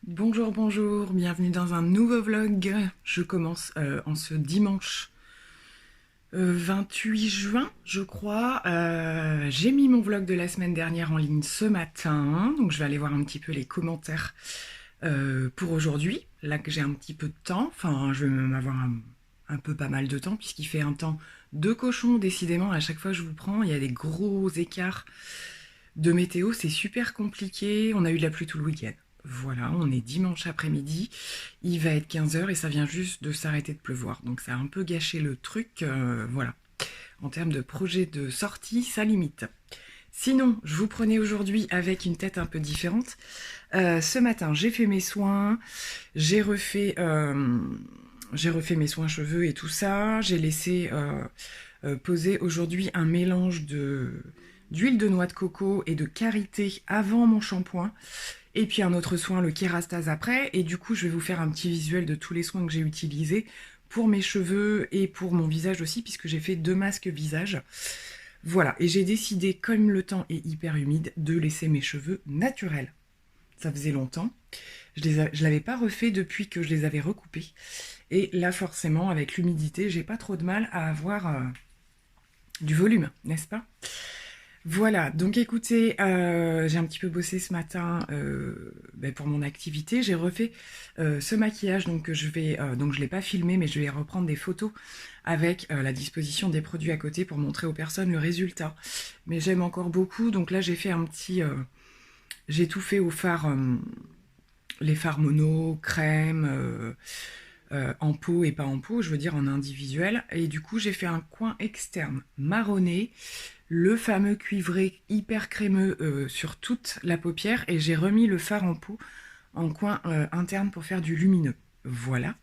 Bonjour, bonjour, bienvenue dans un nouveau vlog. Je commence en ce dimanche 28 juin, je crois. J'ai mis mon vlog de la semaine dernière en ligne ce matin, donc je vais aller voir un petit peu les commentaires pour aujourd'hui, là que j'ai un petit peu de temps. Enfin, je vais même avoir un peu pas mal de temps, puisqu'il fait un temps de cochon, décidément. À chaque fois que je vous prends, il y a des gros écarts de météo, c'est super compliqué. On a eu de la pluie tout le week-end. Voilà, on est dimanche après-midi, il va être 15 h et ça vient juste de s'arrêter de pleuvoir. Donc ça a un peu gâché le truc, voilà. En termes de projet de sortie, ça limite. Sinon, je vous prenais aujourd'hui avec une tête un peu différente. Ce matin, j'ai fait mes soins, j'ai refait mes soins cheveux et tout ça. J'ai laissé poser aujourd'hui un mélange d'huile de noix de coco et de karité avant mon shampoing. Et puis un autre soin, le Kérastase après. Et du coup, je vais vous faire un petit visuel de tous les soins que j'ai utilisés pour mes cheveux et pour mon visage aussi, puisque j'ai fait 2 masques visage. Voilà, et j'ai décidé, comme le temps est hyper humide, de laisser mes cheveux naturels. Ça faisait longtemps. Je l'avais pas refait depuis que je les avais recoupés. Et là, forcément, avec l'humidité, j'ai pas trop de mal à avoir du volume, n'est-ce pas ? Voilà, donc écoutez, j'ai un petit peu bossé ce matin pour mon activité. J'ai refait ce maquillage, donc que je vais, donc je l'ai pas filmé, mais je vais reprendre des photos avec la disposition des produits à côté pour montrer aux personnes le résultat. Mais j'aime encore beaucoup, donc là j'ai fait un petit, j'ai tout fait au fard, les fards mono, crème, en pot et pas en pot, je veux dire en individuel. Et du coup j'ai fait un coin externe marronné, le fameux cuivré hyper crémeux sur toute la paupière, et j'ai remis le fard en pot en coin interne pour faire du lumineux. Voilà.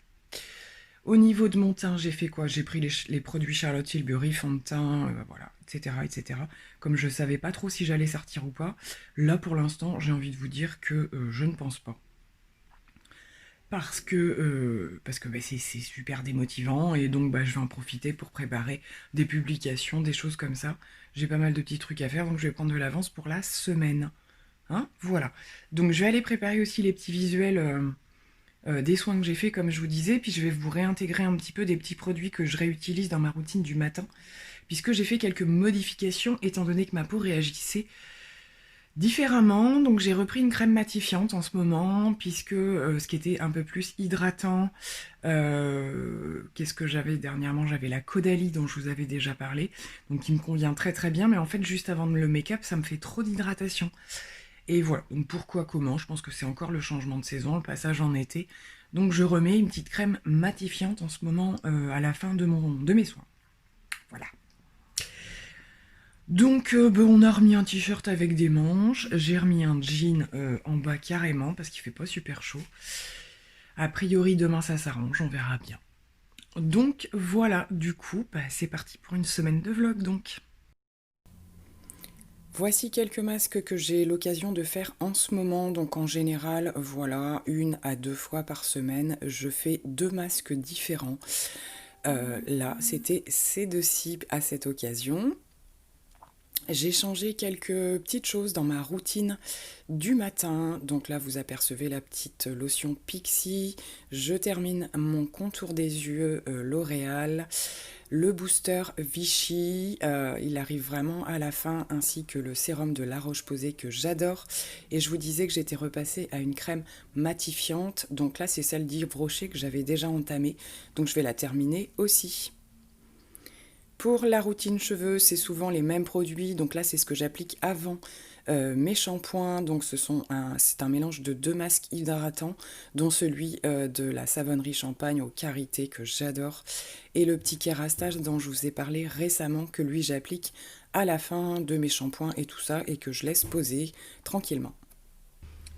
Au niveau de mon teint, j'ai fait quoi? J'ai pris les produits Charlotte Tilbury, fond de teint, voilà, etc., etc. Comme je savais pas trop si j'allais sortir ou pas, là pour l'instant, j'ai envie de vous dire que je ne pense pas. Parce que c'est super démotivant, et donc je vais en profiter pour préparer des publications, des choses comme ça. J'ai pas mal de petits trucs à faire, donc je vais prendre de l'avance pour la semaine. Hein, voilà. Donc je vais aller préparer aussi les petits visuels des soins que j'ai fait, comme je vous disais, puis je vais vous réintégrer un petit peu des petits produits que je réutilise dans ma routine du matin, puisque j'ai fait quelques modifications, étant donné que ma peau réagissait différemment. Donc j'ai repris une crème matifiante en ce moment, puisque ce qui était un peu plus hydratant, qu'est-ce que j'avais dernièrement? J'avais la Caudalie dont je vous avais déjà parlé, donc qui me convient très très bien, mais en fait juste avant le make-up ça me fait trop d'hydratation. Et voilà, donc pourquoi, comment, je pense que c'est encore le changement de saison, le passage en été. Donc je remets une petite crème matifiante en ce moment à la fin de mes soins. Voilà. Donc on a remis un t-shirt avec des manches, j'ai remis un jean en bas carrément parce qu'il fait pas super chaud. A priori demain ça s'arrange, on verra bien. Donc voilà, du coup c'est parti pour une semaine de vlog donc. Voici quelques masques que j'ai l'occasion de faire en ce moment. Donc en général, voilà, 1 à 2 fois par semaine, je fais 2 masques différents. Là, c'était ces deux-ci à cette occasion. J'ai changé quelques petites choses dans ma routine du matin. Donc là, vous apercevez la petite lotion Pixi. Je termine mon contour des yeux L'Oréal. Le booster Vichy, il arrive vraiment à la fin, ainsi que le sérum de La Roche-Posay que j'adore. Et je vous disais que j'étais repassée à une crème matifiante. Donc là, c'est celle d'Yves Rocher que j'avais déjà entamée. Donc je vais la terminer aussi. Pour la routine cheveux, c'est souvent les mêmes produits. Donc là, c'est ce que j'applique avant mes shampoings. Donc c'est un mélange de 2 masques hydratants, dont celui de la savonnerie Champagne au karité que j'adore, et le petit Kérastase dont je vous ai parlé récemment, que lui j'applique à la fin de mes shampoings et tout ça, et que je laisse poser tranquillement.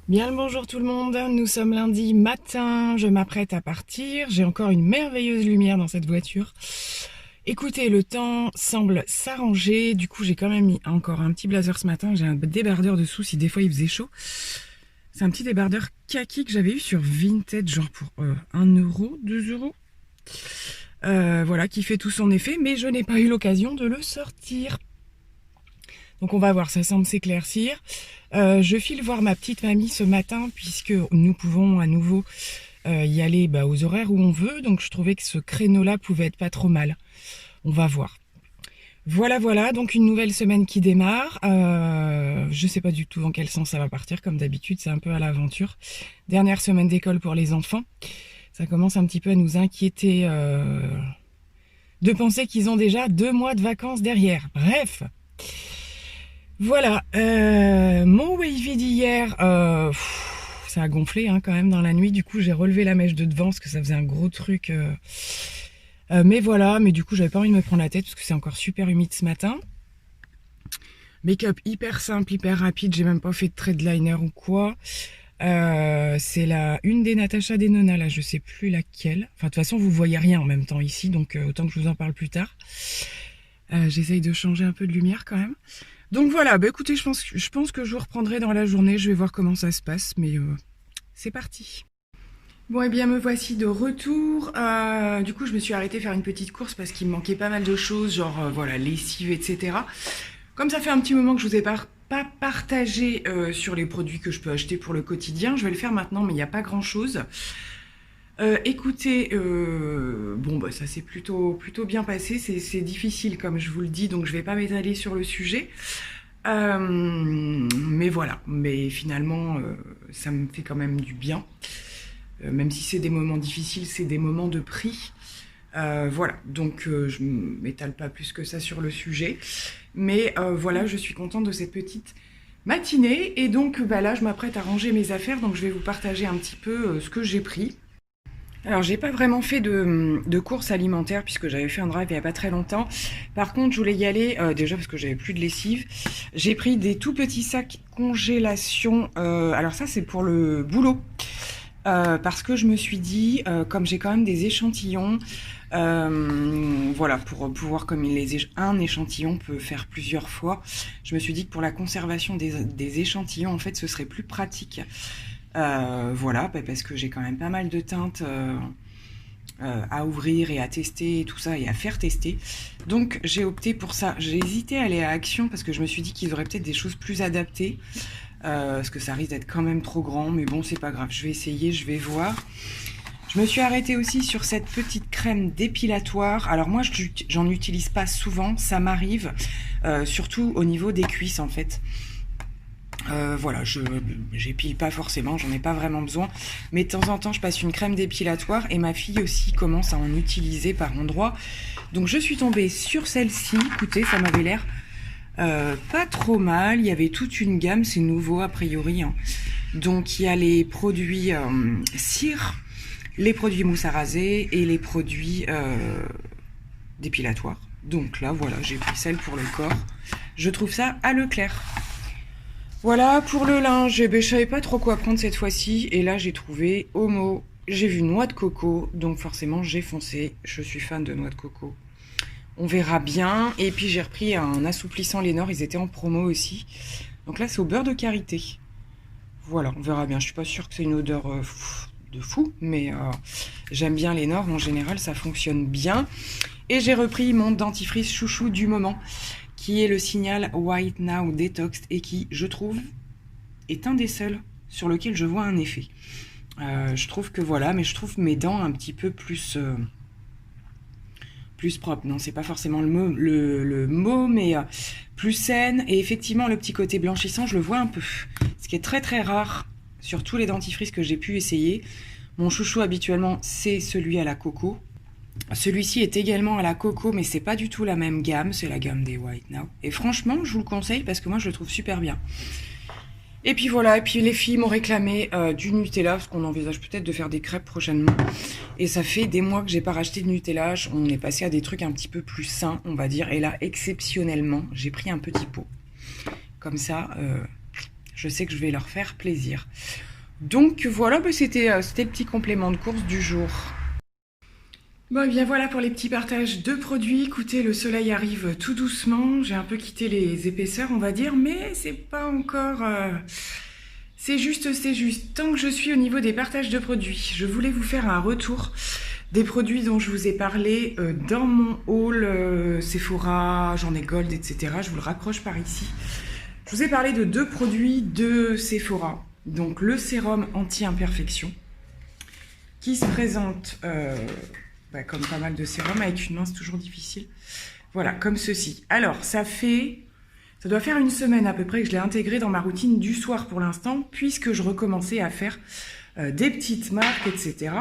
Bien le bonjour tout le monde, nous sommes lundi matin, je m'apprête à partir. J'ai encore une merveilleuse lumière dans cette voiture. Écoutez, le temps semble s'arranger, du coup j'ai quand même mis encore un petit blazer ce matin, j'ai un débardeur dessous si des fois il faisait chaud. C'est un petit débardeur kaki que j'avais eu sur Vinted, genre pour 1 euro, 2 euros. Voilà, qui fait tout son effet, mais je n'ai pas eu l'occasion de le sortir. Donc on va voir, ça semble s'éclaircir. Je file voir ma petite mamie ce matin puisque nous pouvons à nouveau y aller aux horaires où on veut. Donc je trouvais que ce créneau-là pouvait être pas trop mal. On va voir. Voilà, donc une nouvelle semaine qui démarre. Je sais pas du tout dans quel sens ça va partir, comme d'habitude, c'est un peu à l'aventure. Dernière semaine d'école pour les enfants. Ça commence un petit peu à nous inquiéter de penser qu'ils ont déjà 2 mois de vacances derrière. Bref. Voilà, mon wavy d'hier, ça a gonflé quand même dans la nuit. Du coup, j'ai relevé la mèche de devant parce que ça faisait un gros truc. Mais voilà, mais du coup, j'avais pas envie de me prendre la tête parce que c'est encore super humide ce matin. Make-up hyper simple, hyper rapide. J'ai même pas fait de trait de liner ou quoi. C'est une des Natasha Denona, là, je sais plus laquelle. Enfin, de toute façon, vous voyez rien en même temps ici, donc autant que je vous en parle plus tard. J'essaye de changer un peu de lumière quand même. Donc voilà, écoutez, je pense que je vous reprendrai dans la journée. Je vais voir comment ça se passe, mais c'est parti. Bon, et bien me voici de retour. Du coup, je me suis arrêtée faire une petite course parce qu'il me manquait pas mal de choses, genre voilà, lessive, etc. Comme ça fait un petit moment que je vous ai pas partagé sur les produits que je peux acheter pour le quotidien, je vais le faire maintenant, mais il n'y a pas grand-chose. Écoutez, ça s'est plutôt bien passé. C'est difficile, comme je vous le dis, donc je vais pas m'étaler sur le sujet. Mais voilà, mais finalement, ça me fait quand même du bien. Même si c'est des moments difficiles, c'est des moments de prix. Voilà, donc je ne m'étale pas plus que ça sur le sujet. Mais voilà, je suis contente de cette petite matinée. Et donc là, je m'apprête à ranger mes affaires, donc je vais vous partager un petit peu ce que j'ai pris. Alors, j'ai pas vraiment fait de courses alimentaires puisque j'avais fait un drive il y a pas très longtemps. Par contre, je voulais y aller déjà parce que j'avais plus de lessive. J'ai pris des tout petits sacs congélation. Alors ça, c'est pour le boulot. Parce que je me suis dit, comme j'ai quand même des échantillons, voilà, pour pouvoir, comme un échantillon peut faire plusieurs fois, je me suis dit que pour la conservation des échantillons, en fait, ce serait plus pratique. Voilà, parce que j'ai quand même pas mal de teintes à ouvrir et à tester et tout ça et à faire tester. Donc j'ai opté pour ça. J'ai hésité à aller à Action parce que je me suis dit qu'ils auraient peut-être des choses plus adaptées. Parce que ça risque d'être quand même trop grand, mais bon, c'est pas grave. Je vais essayer, je vais voir. Je me suis arrêtée aussi sur cette petite crème dépilatoire. Alors moi, j'en utilise pas souvent, ça m'arrive, surtout au niveau des cuisses en fait. Voilà, j'épile pas forcément, j'en ai pas vraiment besoin, mais de temps en temps je passe une crème dépilatoire et ma fille aussi commence à en utiliser par endroits. Donc je suis tombée sur celle-ci, écoutez, ça m'avait l'air pas trop mal. Il y avait toute une gamme, c'est nouveau a priori, hein. Donc il y a les produits cire, les produits mousse à raser et les produits dépilatoires. Donc là voilà, j'ai pris celle pour le corps, je trouve ça à Leclerc. Voilà, pour le linge, je savais pas trop quoi prendre cette fois-ci. Et là, j'ai trouvé Omo. J'ai vu noix de coco. Donc forcément, j'ai foncé. Je suis fan de noix de coco. On verra bien. Et puis, j'ai repris un assouplissant Lénore. Ils étaient en promo aussi. Donc là, c'est au beurre de karité. Voilà, on verra bien. Je suis pas sûre que c'est une odeur de fou. Mais j'aime bien Lénore. En général, ça fonctionne bien. Et j'ai repris mon dentifrice chouchou du moment, qui est le Signal White Now Detox et qui, je trouve, est un des seuls sur lequel je vois un effet. Je trouve que voilà, mais je trouve mes dents un petit peu plus propres. Non, c'est pas forcément le mot, mais plus saine. Et effectivement, le petit côté blanchissant, je le vois un peu. Ce qui est très très rare sur tous les dentifrices que j'ai pu essayer. Mon chouchou habituellement, c'est celui à la coco. Celui-ci est également à la coco, mais c'est pas du tout la même gamme, c'est la gamme des White Now. Et franchement, je vous le conseille parce que moi je le trouve super bien. Et puis voilà, et puis les filles m'ont réclamé du Nutella, parce qu'on envisage peut-être de faire des crêpes prochainement. Et ça fait des mois que j'ai pas racheté de Nutella, on est passé à des trucs un petit peu plus sains, on va dire. Et là, exceptionnellement, j'ai pris un petit pot. Comme ça, je sais que je vais leur faire plaisir. Donc voilà, c'était le petit complément de course du jour. Bon, et bien voilà pour les petits partages de produits. Écoutez, le soleil arrive tout doucement. J'ai un peu quitté les épaisseurs, on va dire, mais c'est pas encore... C'est juste. Tant que je suis au niveau des partages de produits, je voulais vous faire un retour des produits dont je vous ai parlé dans mon haul Sephora, j'en ai Gold, etc. Je vous le raccroche par ici. Je vous ai parlé de 2 produits de Sephora. Donc le sérum anti-imperfection qui se présente comme pas mal de sérums avec une main, c'est toujours difficile. Voilà, comme ceci. Alors, ça doit faire une semaine à peu près que je l'ai intégré dans ma routine du soir pour l'instant, puisque je recommençais à faire des petites marques, etc.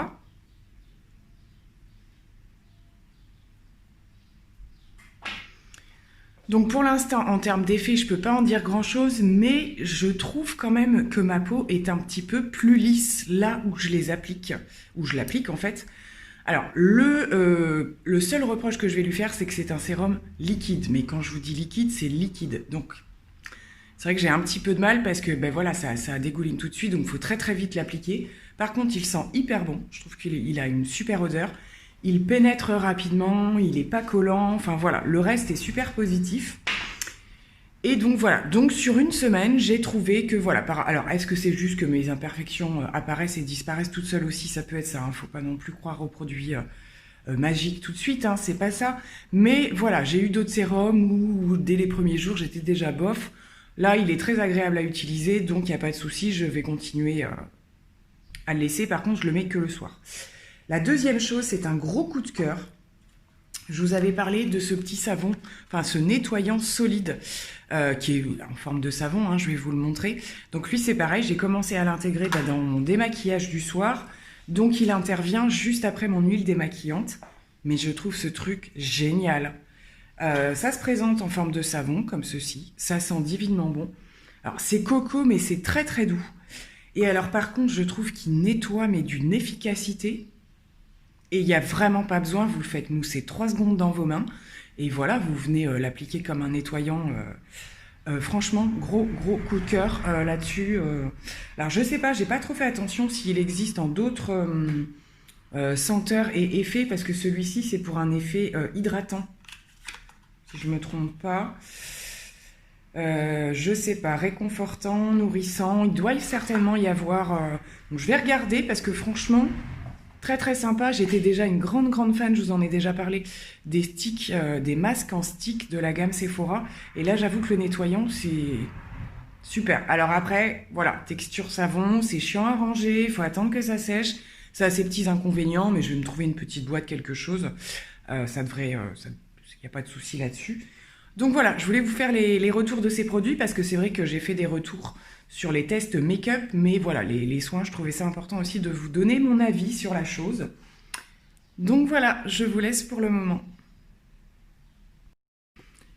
Donc pour l'instant, en termes d'effet, je ne peux pas en dire grand-chose, mais je trouve quand même que ma peau est un petit peu plus lisse là où je les applique, où je l'applique en fait. Alors, le seul reproche que je vais lui faire, c'est que c'est un sérum liquide. Mais quand je vous dis liquide, c'est liquide. Donc, c'est vrai que j'ai un petit peu de mal parce que ben voilà, ça dégouline tout de suite, donc il faut très très vite l'appliquer. Par contre, il sent hyper bon. Je trouve qu'il a une super odeur. Il pénètre rapidement, il n'est pas collant. Enfin voilà, le reste est super positif. Et donc voilà, donc sur une semaine, j'ai trouvé que voilà, alors est-ce que c'est juste que mes imperfections apparaissent et disparaissent toutes seules aussi? Ça peut être ça, hein, faut pas non plus croire aux produits magiques tout de suite, hein, c'est pas ça. Mais voilà, j'ai eu d'autres sérums où dès les premiers jours, j'étais déjà bof. Là, il est très agréable à utiliser, donc il n'y a pas de souci, je vais continuer à le laisser. Par contre, je le mets que le soir. La deuxième chose, c'est un gros coup de cœur. Je vous avais parlé de ce petit savon, enfin ce nettoyant solide qui est en forme de savon, hein, je vais vous le montrer. Donc lui c'est pareil, j'ai commencé à l'intégrer dans mon démaquillage du soir, donc il intervient juste après mon huile démaquillante, mais je trouve ce truc génial. Ça se présente en forme de savon comme ceci, ça sent divinement bon. Alors c'est coco mais c'est très très doux. Et alors par contre je trouve qu'il nettoie mais d'une efficacité. Et il n'y a vraiment pas besoin, vous le faites mousser 3 secondes dans vos mains. Et voilà, vous venez l'appliquer comme un nettoyant. Franchement, gros coup de cœur là-dessus. Alors je sais pas, j'ai pas trop fait attention s'il existe en d'autres senteurs et effets, parce que celui-ci c'est pour un effet hydratant. Si je me trompe pas. Je sais pas, réconfortant, nourrissant. Il doit certainement y avoir... Donc je vais regarder parce que franchement... Très très sympa, j'étais déjà une grande fan, je vous en ai déjà parlé, des sticks, des masques en stick de la gamme Sephora. Et là j'avoue que le nettoyant c'est super. Alors après, voilà, texture savon, c'est chiant à ranger, il faut attendre que ça sèche. Ça a ses petits inconvénients, mais je vais me trouver une petite boîte, quelque chose. Ça devrait, il n'y a pas de souci là-dessus. Donc voilà, je voulais vous faire les retours de ces produits parce que c'est vrai que j'ai fait des retours sur les tests make-up, mais voilà, les soins, je trouvais ça important aussi de vous donner mon avis sur la chose. Donc voilà, je vous laisse pour le moment.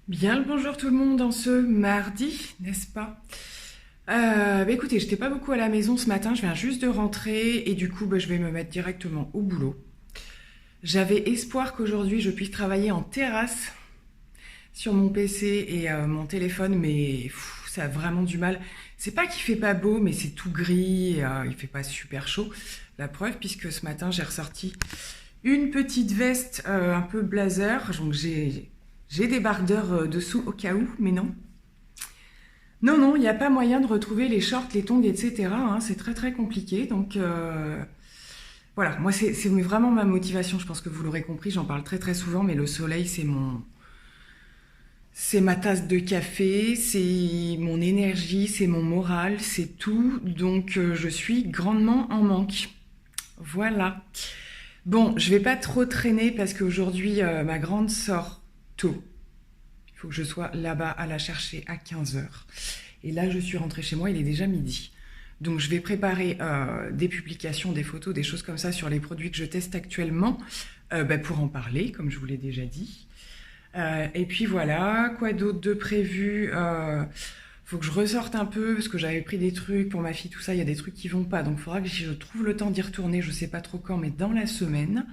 Bien le bonjour tout le monde en ce mardi, n'est-ce pas? Écoutez, j'étais pas beaucoup à la maison ce matin, je viens juste de rentrer et du coup je vais me mettre directement au boulot. J'avais espoir qu'aujourd'hui je puisse travailler en terrasse sur mon PC et mon téléphone, mais ça a vraiment du mal. C'est pas qu'il fait pas beau, mais c'est tout gris, il fait pas super chaud. La preuve, puisque ce matin j'ai ressorti une petite veste un peu blazer, donc j'ai débardeur dessous au cas où, mais non. Non, il n'y a pas moyen de retrouver les shorts, les tongs, etc. Hein, c'est très très compliqué, donc voilà, moi c'est vraiment ma motivation, je pense que vous l'aurez compris, j'en parle très très souvent, mais le soleil c'est ma tasse de café, c'est mon énergie, c'est mon moral, c'est tout. Donc je suis grandement en manque. Voilà. Bon, je vais pas trop traîner parce qu'aujourd'hui ma grande sort tôt. Il faut que je sois là-bas à la chercher à 15h. Et là je suis rentrée chez moi, il est déjà midi. Donc je vais préparer des publications, des photos, des choses comme ça sur les produits que je teste actuellement pour en parler, comme je vous l'ai déjà dit. Et puis voilà, quoi d'autre de prévu? Faut que je ressorte un peu parce que j'avais pris des trucs pour ma fille, tout ça, il y a des trucs qui vont pas, donc il faudra que je trouve le temps d'y retourner, je sais pas trop quand, mais dans la semaine.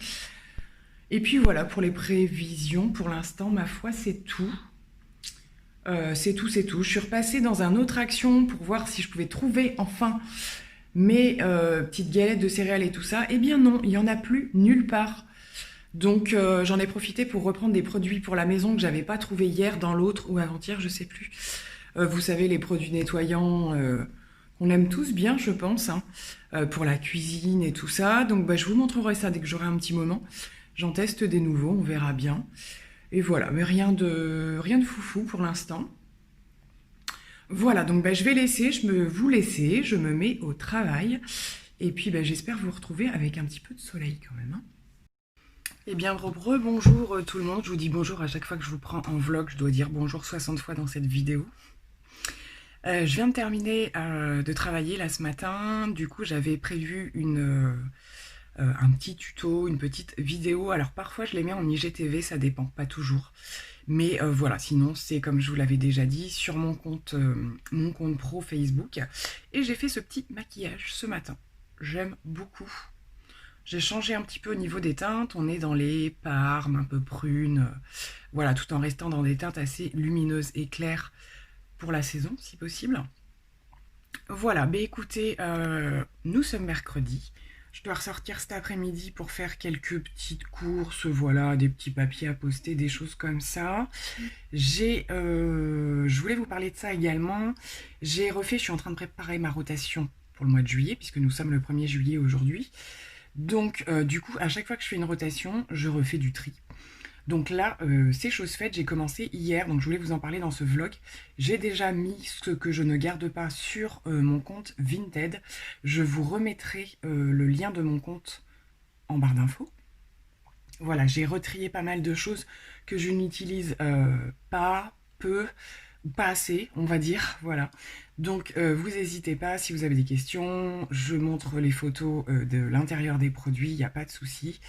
Et puis voilà, pour les prévisions, pour l'instant, ma foi, c'est tout. C'est tout. Je suis repassée dans un autre action pour voir si je pouvais trouver enfin mes petites galettes de céréales et tout ça. Eh bien non, il n'y en a plus nulle part. Donc j'en ai profité pour reprendre des produits pour la maison que j'avais pas trouvé hier dans l'autre ou avant-hier, je sais plus. Vous savez, les produits nettoyants On aime tous bien, je pense, hein, pour la cuisine et tout ça. Donc bah, je vous montrerai ça dès que j'aurai un petit moment. J'en teste des nouveaux, on verra bien. Et voilà, mais rien de foufou pour l'instant. Voilà, donc bah, je vais vous laisser, je me mets au travail. Et puis bah, j'espère vous retrouver avec un petit peu de soleil quand même, hein. Eh bien, rebonjour tout le monde. Je vous dis bonjour à chaque fois que je vous prends en vlog. Je dois dire bonjour 60 fois dans cette vidéo. Je viens de terminer de travailler là ce matin. Du coup, j'avais prévu un petit tuto, une petite vidéo. Alors parfois, je les mets en IGTV, ça dépend, pas toujours. Mais voilà, sinon, c'est comme je vous l'avais déjà dit, sur mon compte pro Facebook. Et j'ai fait ce petit maquillage ce matin. J'aime beaucoup. J'ai changé un petit peu au niveau des teintes. On est dans les parmes, un peu prunes. Voilà, tout en restant dans des teintes assez lumineuses et claires pour la saison, si possible. Voilà, bah écoutez, nous sommes mercredi. Je dois ressortir cet après-midi pour faire quelques petites courses, voilà, des petits papiers à poster, des choses comme ça. Je voulais vous parler de ça également. Je suis en train de préparer ma rotation pour le mois de juillet, puisque nous sommes le 1er juillet aujourd'hui. Donc, du coup, à chaque fois que je fais une rotation, je refais du tri. Donc là, c'est chose faite, j'ai commencé hier, donc je voulais vous en parler dans ce vlog. J'ai déjà mis ce que je ne garde pas sur mon compte Vinted. Je vous remettrai le lien de mon compte en barre d'infos. Voilà, j'ai retrié pas mal de choses que je n'utilise pas, peu, ou pas assez, on va dire, voilà. Donc vous n'hésitez pas, si vous avez des questions, je montre les photos de l'intérieur des produits, il n'y a pas de souci.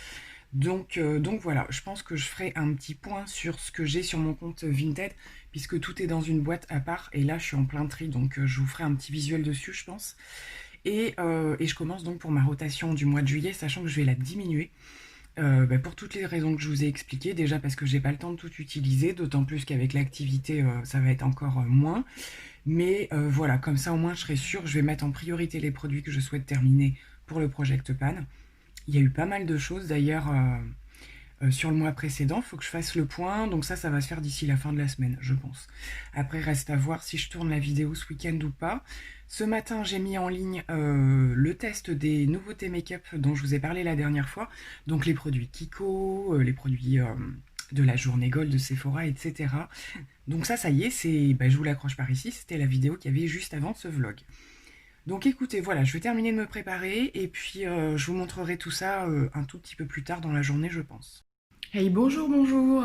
Donc voilà, je pense que je ferai un petit point sur ce que j'ai sur mon compte Vinted, puisque tout est dans une boîte à part, et là je suis en plein tri, donc je vous ferai un petit visuel dessus, je pense. Et je commence donc pour ma rotation du mois de juillet, sachant que je vais la diminuer. Pour toutes les raisons que je vous ai expliquées, déjà parce que j'ai pas le temps de tout utiliser, d'autant plus qu'avec l'activité ça va être encore moins. Mais voilà, comme ça au moins je serai sûre, je vais mettre en priorité les produits que je souhaite terminer pour le Project Pan. Il y a eu pas mal de choses d'ailleurs sur le mois précédent, il faut que je fasse le point, donc ça va se faire d'ici la fin de la semaine, je pense. Après, reste à voir si je tourne la vidéo ce week-end ou pas. Ce matin, j'ai mis en ligne le test des nouveautés make-up dont je vous ai parlé la dernière fois, donc les produits Kiko, les produits de la journée Gold de Sephora, etc. Donc ça y est, je vous l'accroche par ici, c'était la vidéo qu'il y avait juste avant ce vlog. Donc écoutez, voilà, je vais terminer de me préparer et puis je vous montrerai tout ça un tout petit peu plus tard dans la journée, je pense. Hey, bonjour, bonjour.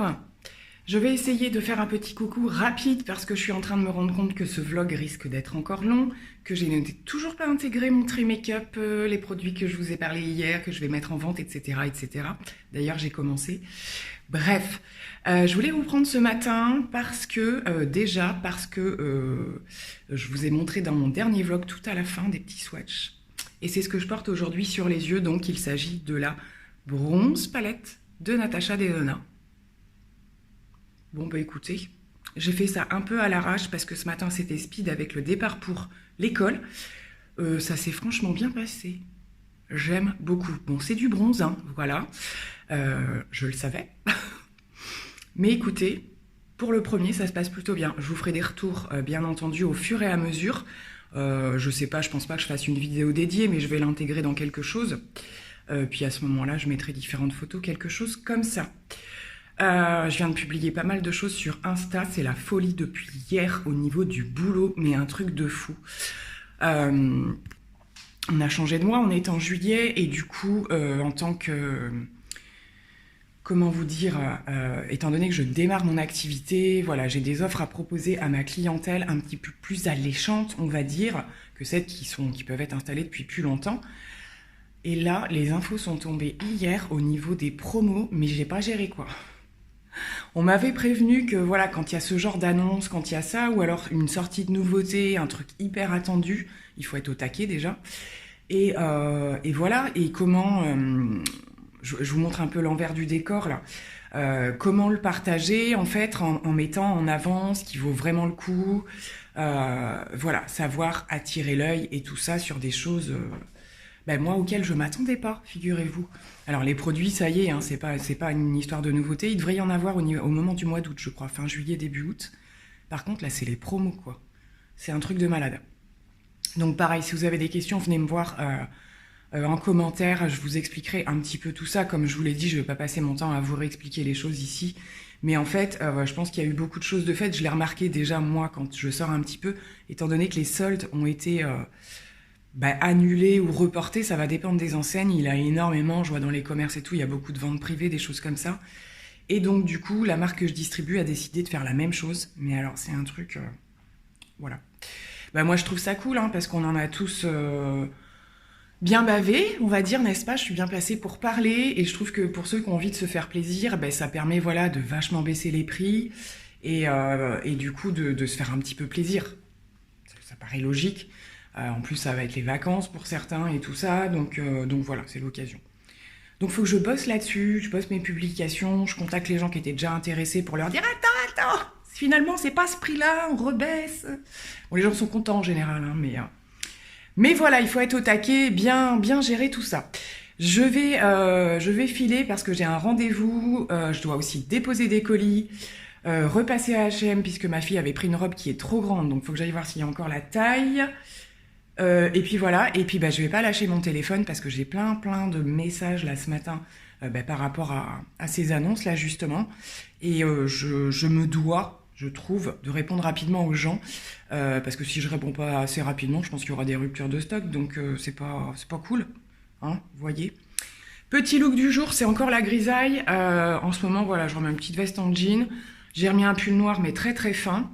Je vais essayer de faire un petit coucou rapide parce que je suis en train de me rendre compte que ce vlog risque d'être encore long, que j'ai toujours pas intégré mon tri make-up, les produits que je vous ai parlé hier, que je vais mettre en vente, etc. etc. D'ailleurs, j'ai commencé. Bref, je voulais vous prendre ce matin parce que, je vous ai montré dans mon dernier vlog tout à la fin des petits swatchs. Et c'est ce que je porte aujourd'hui sur les yeux, donc il s'agit de la Bronze Palette de Natasha Denona. Bon bah écoutez, j'ai fait ça un peu à l'arrache parce que ce matin c'était speed avec le départ pour l'école. Ça s'est franchement bien passé. J'aime beaucoup. Bon, c'est du bronze, hein, voilà. Je le savais. Mais écoutez, pour le premier, ça se passe plutôt bien. Je vous ferai des retours, bien entendu, au fur et à mesure. Je sais pas, je pense pas que je fasse une vidéo dédiée, mais je vais l'intégrer dans quelque chose. Puis à ce moment-là, je mettrai différentes photos, quelque chose comme ça. Je viens de publier pas mal de choses sur Insta, c'est la folie depuis hier au niveau du boulot, mais un truc de fou. On a changé de mois, on est en juillet, et du coup, en tant que... Comment vous dire, étant donné que je démarre mon activité, voilà, j'ai des offres à proposer à ma clientèle un petit peu plus alléchantes, on va dire, que celles qui peuvent être installées depuis plus longtemps. Et là, les infos sont tombées hier au niveau des promos, mais j'ai pas géré quoi. On m'avait prévenu que voilà, quand il y a ce genre d'annonce, quand il y a ça, ou alors une sortie de nouveauté, un truc hyper attendu, il faut être au taquet déjà. Et voilà, et comment... je vous montre un peu l'envers du décor là. Comment le partager en fait en mettant en avant ce qui vaut vraiment le coup. Voilà, savoir attirer l'œil et tout ça sur des choses... moi, auquel je m'attendais pas, figurez-vous. Alors, les produits, ça y est, hein, c'est pas une histoire de nouveauté. Il devrait y en avoir au moment du mois d'août, je crois, fin juillet, début août. Par contre, là, c'est les promos, quoi. C'est un truc de malade. Donc pareil, si vous avez des questions, venez me voir en commentaire, je vous expliquerai un petit peu tout ça. Comme je vous l'ai dit, je ne vais pas passer mon temps à vous réexpliquer les choses ici. Mais en fait, je pense qu'il y a eu beaucoup de choses de fait. Je l'ai remarqué déjà moi quand je sors un petit peu, étant donné que les soldes ont été annulés ou reportés, ça va dépendre des enseignes. Il y a énormément, je vois dans les commerces et tout, il y a beaucoup de ventes privées, des choses comme ça. Et donc du coup, la marque que je distribue a décidé de faire la même chose. Mais alors c'est un truc... voilà. Moi je trouve ça cool, hein, parce qu'on en a tous... bien bavé, on va dire, n'est-ce pas? Je suis bien placée pour parler et je trouve que pour ceux qui ont envie de se faire plaisir, ça permet voilà, de vachement baisser les prix et du coup de se faire un petit peu plaisir. Ça paraît logique. En plus, ça va être les vacances pour certains et tout ça, donc voilà, c'est l'occasion. Donc il faut que je bosse là-dessus, je bosse mes publications, je contacte les gens qui étaient déjà intéressés pour leur dire « Attends, finalement c'est pas ce prix-là, on rebaisse ». Bon, les gens sont contents en général, hein, mais voilà, il faut être au taquet, bien gérer tout ça. Je vais filer parce que j'ai un rendez-vous, je dois aussi déposer des colis, repasser à H&M puisque ma fille avait pris une robe qui est trop grande, donc il faut que j'aille voir s'il y a encore la taille. Et puis voilà, et puis je vais pas lâcher mon téléphone parce que j'ai plein de messages là ce matin par rapport à ces annonces là justement. Et je me dois, je trouve, de répondre rapidement aux gens parce que si je réponds pas assez rapidement, je pense qu'il y aura des ruptures de stock, donc c'est pas cool, hein, vous voyez. Petit look du jour, c'est encore la grisaille. En ce moment, voilà, je remets une petite veste en jean. J'ai remis un pull noir mais très fin.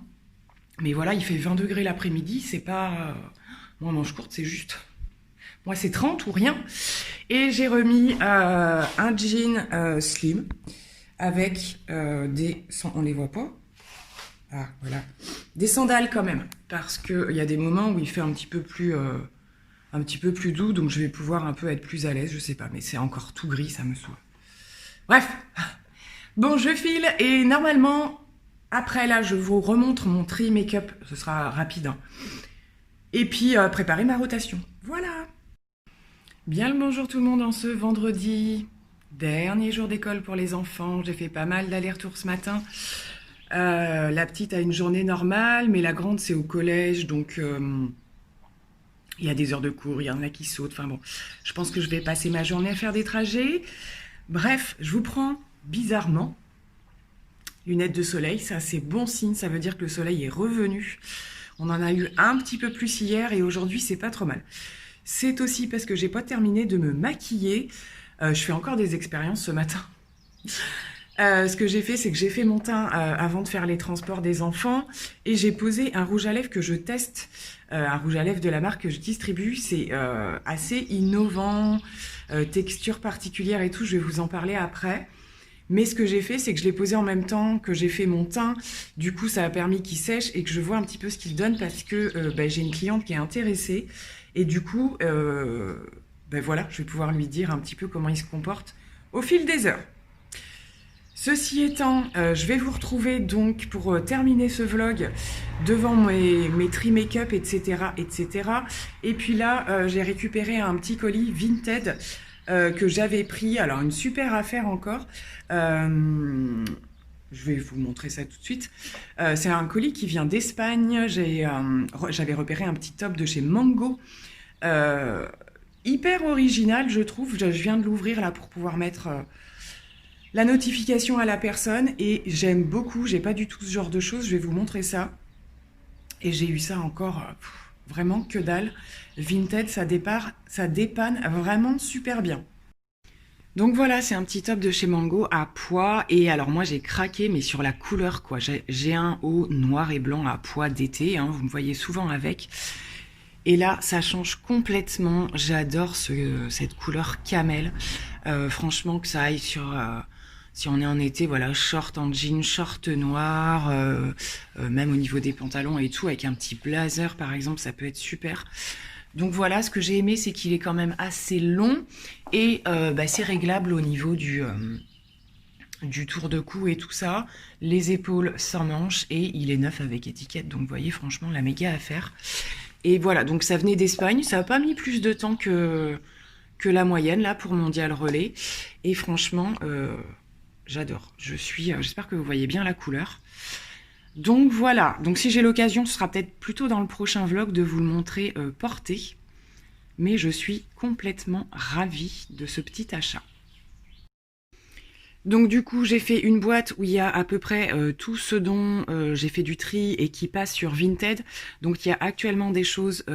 Mais voilà, il fait 20 degrés l'après-midi, c'est pas... Moi, en manche courte, c'est juste... Moi, c'est 30 ou rien. Et j'ai remis un jean slim avec des... On les voit pas? Ah, voilà. Des sandales quand même. Parce qu'il y a des moments où il fait un petit peu plus doux. Donc, je vais pouvoir un peu être plus à l'aise. Je sais pas, mais c'est encore tout gris, ça me saoule. Bref. Bon, je file. Et normalement, après là, je vous remontre mon tri make-up. Ce sera rapide, hein. Et puis, préparer ma rotation. Voilà. Bien le bonjour tout le monde en ce vendredi. Dernier jour d'école pour les enfants. J'ai fait pas mal d'allers-retours ce matin. La petite a une journée normale, mais la grande, c'est au collège. Donc, il y a des heures de cours, il y en a qui sautent. Enfin bon, je pense que je vais passer ma journée à faire des trajets. Bref, je vous prends bizarrement. Lunettes de soleil, ça c'est bon signe. Ça veut dire que le soleil est revenu. On en a eu un petit peu plus hier et aujourd'hui, c'est pas trop mal. C'est aussi parce que j'ai pas terminé de me maquiller. Je fais encore des expériences ce matin. Ce que j'ai fait, c'est que j'ai fait mon teint avant de faire les transports des enfants et j'ai posé un rouge à lèvres que je teste. Un rouge à lèvres de la marque que je distribue. C'est assez innovant, texture particulière et tout. Je vais vous en parler après. Mais ce que j'ai fait, c'est que je l'ai posé en même temps que j'ai fait mon teint. Du coup, ça a permis qu'il sèche et que je vois un petit peu ce qu'il donne parce que j'ai une cliente qui est intéressée. Et du coup, voilà, je vais pouvoir lui dire un petit peu comment il se comporte au fil des heures. Ceci étant, je vais vous retrouver donc pour terminer ce vlog devant mes tri make-up, etc. Et puis là, j'ai récupéré un petit colis Vinted que j'avais pris. Alors, une super affaire encore. Je vais vous montrer ça tout de suite. C'est un colis qui vient d'Espagne. J'avais repéré un petit top de chez Mango. Hyper original, je trouve. Je viens de l'ouvrir là pour pouvoir mettre la notification à la personne. Et j'aime beaucoup. J'ai pas du tout ce genre de choses. Je vais vous montrer ça. Et j'ai eu ça encore... vraiment que dalle. Vinted, ça dépanne vraiment super bien. Donc voilà, c'est un petit top de chez Mango à pois. Et alors moi, j'ai craqué, mais sur la couleur, quoi. J'ai un haut noir et blanc à pois d'été, hein, vous me voyez souvent avec. Et là, ça change complètement. J'adore cette couleur camel. Franchement, que ça aille sur... si on est en été, voilà, short en jean, short noir, même au niveau des pantalons et tout, avec un petit blazer par exemple, ça peut être super. Donc voilà, ce que j'ai aimé, c'est qu'il est quand même assez long et c'est réglable au niveau du tour de cou et tout ça. Les épaules sans manches et il est neuf avec étiquette. Donc vous voyez, franchement, la méga affaire. Et voilà, donc ça venait d'Espagne. Ça n'a pas mis plus de temps que la moyenne là pour Mondial Relais. Et franchement... j'adore. J'espère que vous voyez bien la couleur. Donc voilà, donc si j'ai l'occasion, ce sera peut-être plutôt dans le prochain vlog de vous le montrer porté. Mais je suis complètement ravie de ce petit achat. Donc du coup, j'ai fait une boîte où il y a à peu près tout ce dont j'ai fait du tri et qui passe sur Vinted. Donc il y a actuellement des choses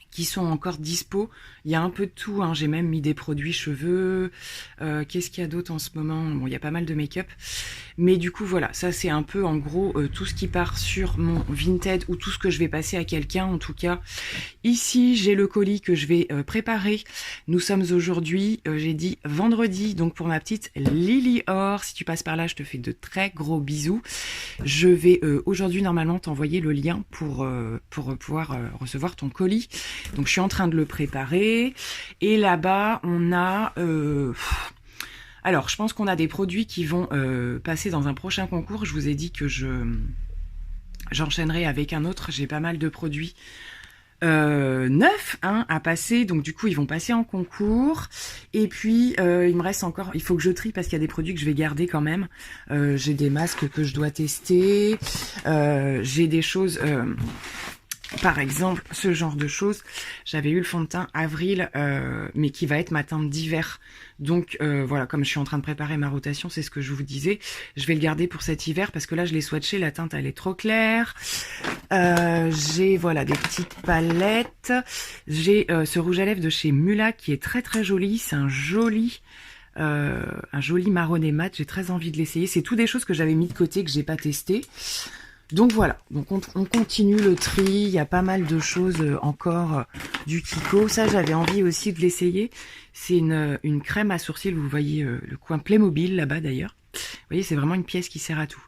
qui sont encore dispo. Il y a un peu de tout, hein. J'ai même mis des produits cheveux. Qu'est-ce qu'il y a d'autre en ce moment? Bon, il y a pas mal de make-up. Mais du coup, voilà, ça c'est un peu en gros tout ce qui part sur mon Vinted ou tout ce que je vais passer à quelqu'un en tout cas. Ici, j'ai le colis que je vais préparer. Nous sommes aujourd'hui, j'ai dit vendredi, donc pour ma petite Lily Or. Si tu passes par là, je te fais de très gros bisous. Je vais aujourd'hui normalement t'envoyer le lien pour pouvoir recevoir ton colis. Donc je suis en train de le préparer. Et là-bas, on a... alors, je pense qu'on a des produits qui vont passer dans un prochain concours. Je vous ai dit que j'enchaînerai avec un autre. J'ai pas mal de produits neufs à passer. Donc du coup, ils vont passer en concours. Et puis, il me reste encore... Il faut que je trie parce qu'il y a des produits que je vais garder quand même. J'ai des masques que je dois tester. J'ai des choses... par exemple, ce genre de choses, j'avais eu le fond de teint Avril, mais qui va être ma teinte d'hiver. Donc voilà, comme je suis en train de préparer ma rotation, c'est ce que je vous disais. Je vais le garder pour cet hiver parce que là, je l'ai swatché, la teinte, elle est trop claire. J'ai voilà des petites palettes. J'ai ce rouge à lèvres de chez Mula qui est très très joli. C'est un joli marronné mat. J'ai très envie de l'essayer. C'est tout des choses que j'avais mis de côté, que j'ai pas testé. Donc voilà, donc on continue le tri, il y a pas mal de choses encore du Kiko. Ça, j'avais envie aussi de l'essayer. C'est une crème à sourcils, vous voyez le coin Playmobil là-bas d'ailleurs. Vous voyez, c'est vraiment une pièce qui sert à tout.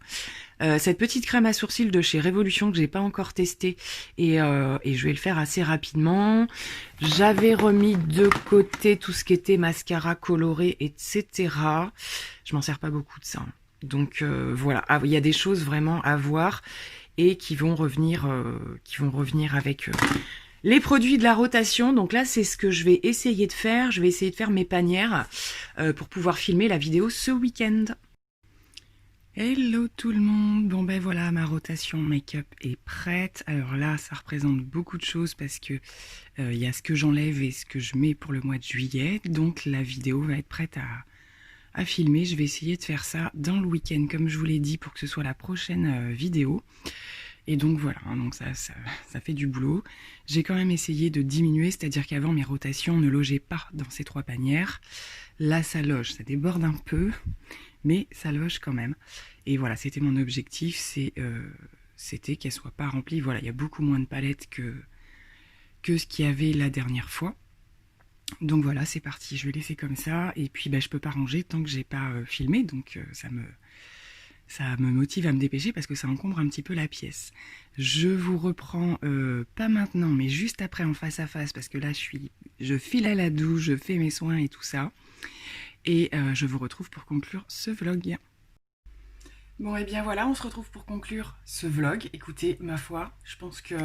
Cette petite crème à sourcils de chez Révolution que j'ai pas encore testée et je vais le faire assez rapidement. J'avais remis de côté tout ce qui était mascara coloré, etc. Je m'en sers pas beaucoup de ça. Donc voilà, il y a des choses vraiment à voir et qui vont revenir avec les produits de la rotation. Donc là, c'est ce que je vais essayer de faire. Je vais essayer de faire mes panières pour pouvoir filmer la vidéo ce week-end. Hello tout le monde. Bon ben voilà, ma rotation make-up est prête. Alors là, ça représente beaucoup de choses parce que il y a ce que j'enlève et ce que je mets pour le mois de juillet. Donc la vidéo va être prête à filmer. Je vais essayer de faire ça dans le week-end, comme je vous l'ai dit, pour que ce soit la prochaine vidéo. Et donc voilà, donc ça fait du boulot. J'ai quand même essayé de diminuer, c'est-à-dire qu'avant mes rotations ne logeaient pas dans ces 3 panières. Là ça loge, ça déborde un peu, mais ça loge quand même. Et voilà, c'était mon objectif, c'était qu'elle soit pas remplie. Voilà, il y a beaucoup moins de palettes que ce qu'il y avait la dernière fois. Donc voilà, c'est parti, je vais laisser comme ça. Et puis je peux pas ranger tant que j'ai pas filmé, donc ça me motive à me dépêcher parce que ça encombre un petit peu la pièce. Je vous reprends pas maintenant, mais juste après en face à face parce que là je file à la douche, je fais mes soins et tout ça. Et je vous retrouve pour conclure ce vlog. Bon et bien voilà, on se retrouve pour conclure ce vlog. Écoutez, ma foi, je pense que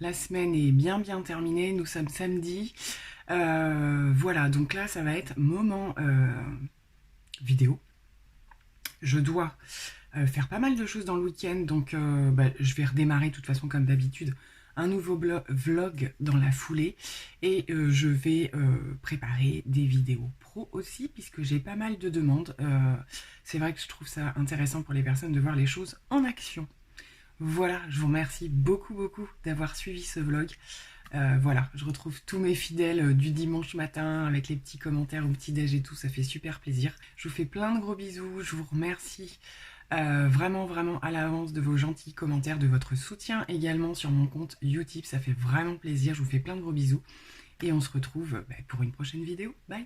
la semaine est bien terminée. Nous sommes samedi. Voilà, donc là ça va être moment vidéo. Je dois faire pas mal de choses dans le week-end, donc je vais redémarrer de toute façon comme d'habitude un nouveau vlog dans la foulée et je vais préparer des vidéos pro aussi puisque j'ai pas mal de demandes. C'est vrai que je trouve ça intéressant pour les personnes de voir les choses en action. Voilà, je vous remercie beaucoup d'avoir suivi ce vlog. Voilà, je retrouve tous mes fidèles du dimanche matin avec les petits commentaires au petit-déj et tout, ça fait super plaisir. Je vous fais plein de gros bisous, je vous remercie vraiment à l'avance de vos gentils commentaires, de votre soutien également sur mon compte Utip, ça fait vraiment plaisir. Je vous fais plein de gros bisous et on se retrouve pour une prochaine vidéo. Bye!